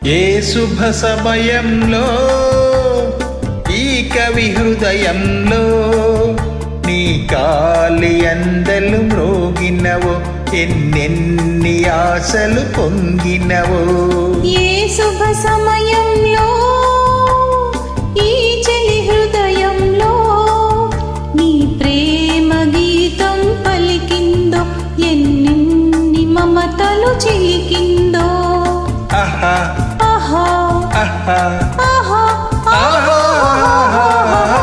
ఏ శుభ సమయంలో ఈ కవి హృదయంలో నీ కాలి అందలు మ్రోగినవో ఎన్నెన్ని ఆశలు పొంగినవో. ఏ శుభ సమయంలో ఈ చెలి హృదయంలో నీ ప్రేమ గీతం పలికిందో ఎన్నెన్ని మమతలు చిలికిందో. ఆహా ఆహా ఆహా ఆహా ఆహా.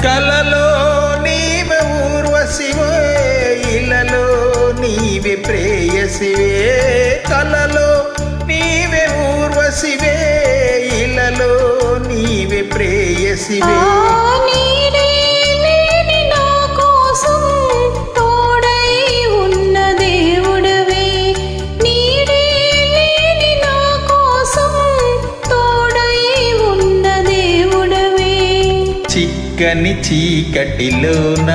కలలో నీవే ఊర్వశివే ఇలలో నీవే ప్రేయసివే. కలలో నీవే ఊర్వశివే ఇలలో నీవే ప్రేయసివే. చిక్కని చీకటిలోన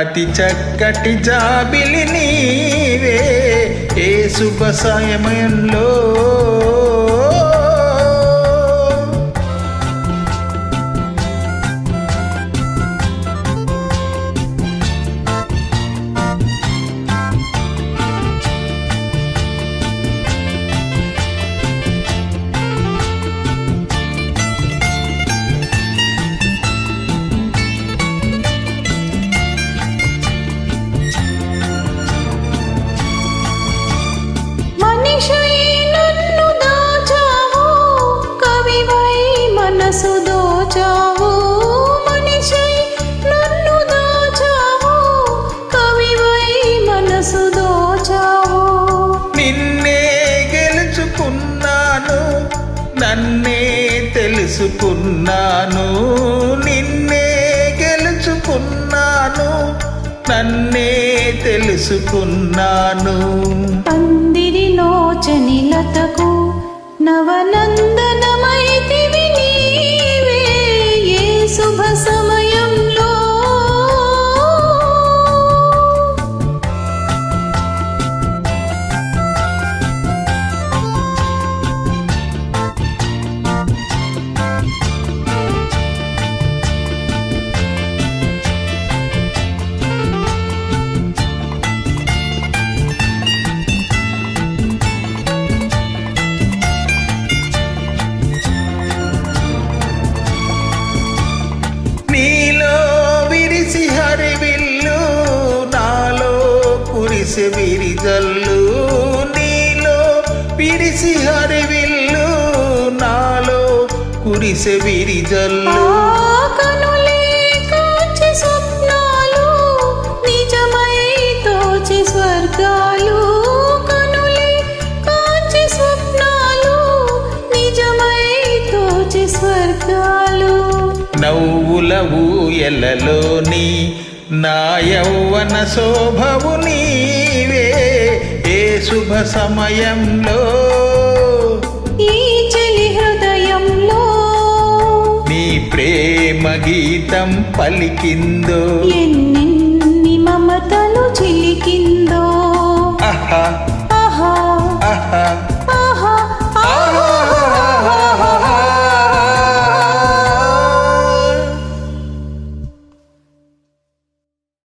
అతి చక్కటి జాబిలి నీవే. ఏ శుభ సమయంలో నన్నే తెలుసుకున్నాను, నిన్నే గెలుచుకున్నాను, నన్నే తెలుసుకున్నాను. పందిరిలో చనిలతకు నవనందనమైతివి నీవే. ఏ శుభ సమయంలో విరిజల్లు నీలో విరిసి హరివిల్లు నాలో కురిసె విరిజల్లు. కనులే కాంచి స్వప్నాలు నిజమై తోచి స్వర్గాలు. కనులే కాంచి స్వప్నాలు నిజమై తోచి స్వర్గాలు. నవ్వుల ఊయలలోని నా యౌవన శోభవు నీవే. ఏ శుభ సమయంలో ఈ చెలి హృదయంలో నీ ప్రేమ గీతం పలికిందో ఎన్నెన్ని మమతలు